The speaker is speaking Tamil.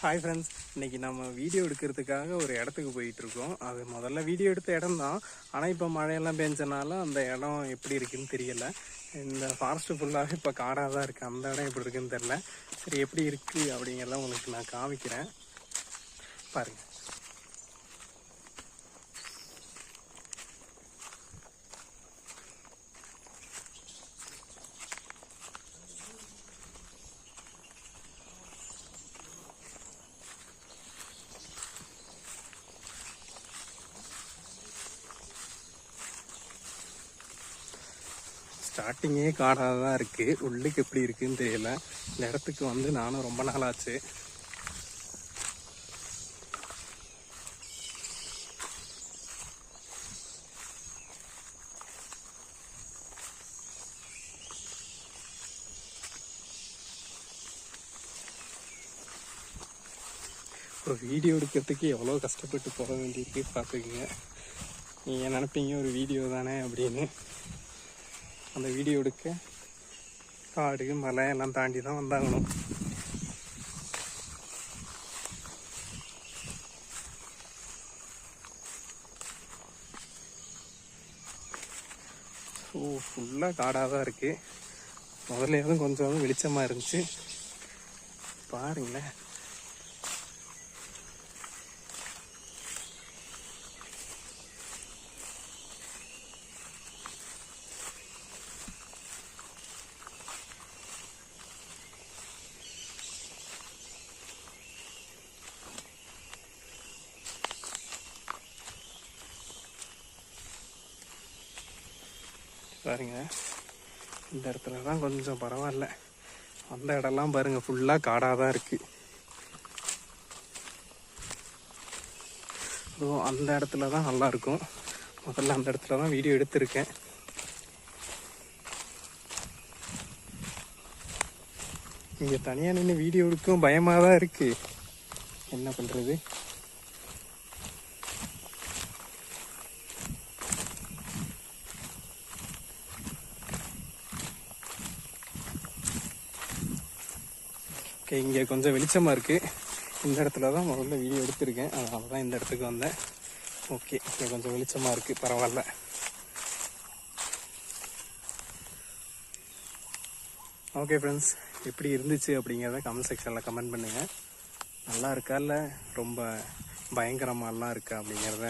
ஹாய் ஃப்ரெண்ட்ஸ், இன்றைக்கி நம்ம வீடியோ எடுக்கிறதுக்காக ஒரு இடத்துக்கு போயிட்டுருக்கோம். அது முதல்ல வீடியோ எடுத்த இடம் தான். ஆனால் இப்போ மழையெல்லாம் பெஞ்சனால அந்த இடம் எப்படி இருக்குதுன்னு தெரியலை. இந்த ஃபாரஸ்ட்டு ஃபுல்லாகவே இப்போ காடாக தான் இருக்குது. அந்த இடம் எப்படி இருக்குதுன்னு தெரில. சரி, எப்படி இருக்குது அப்படிங்கிறத உங்களுக்கு நான் காமிக்கிறேன், பாருங்கள். ஸ்டார்டிங்கே காடாக தான் இருக்குது. உள்ளுக்கு எப்படி இருக்குதுன்னு தெரியல. இந்த இடத்துக்கு வந்து நானும் ரொம்ப நாள் ஆச்சு. ஒரு வீடியோ எடுக்கிறதுக்கு எவ்வளோ கஷ்டப்பட்டு போக வேண்டியிருக்கு பார்த்துக்குங்க. நீங்கள் நினைப்பீங்க ஒரு வீடியோ தானே அப்படின்னு. அந்த வீடியோ எடுக்க காடு மலை எல்லாம் தாண்டி தான் வந்தாகணும். ஸோ ஃபுல்லாக காடாக தான் இருக்குது. முதல்ல கொஞ்சம் வெளிச்சமாக இருந்துச்சு, பாருங்களேன். பாருங்க, இந்த இடத்துல தான் கொஞ்சம் பரவாயில்ல. அந்த இடம்லாம் பாருங்கள் ஃபுல்லாக காடாக தான் இருக்குது. ஸோ அந்த இடத்துல தான் நல்லாயிருக்கும். முதல்ல அந்த இடத்துல தான் வீடியோ எடுத்திருக்கேன். இங்கே தனியாக நின்று வீடியோ எடுக்கவும் பயமாக தான் இருக்குது. என்ன பண்ணுறது? ஓகே, இங்கே கொஞ்சம் வெளிச்சமாக இருக்குது. இந்த இடத்துல தான் முதல்ல வீடியோ எடுத்திருக்கேன், அதனால தான் இந்த இடத்துக்கு வந்தேன். ஓகே, இங்கே கொஞ்சம் வெளிச்சமாக இருக்குது, பரவாயில்ல. ஓகே ஃப்ரெண்ட்ஸ், எப்படி இருந்துச்சு அப்படிங்கிறத கமெண்ட் செக்ஷனில் கமெண்ட் பண்ணுங்கள். நல்லா இருக்கா இல்லை ரொம்ப பயங்கரமாலாம் இருக்கா அப்படிங்கிறத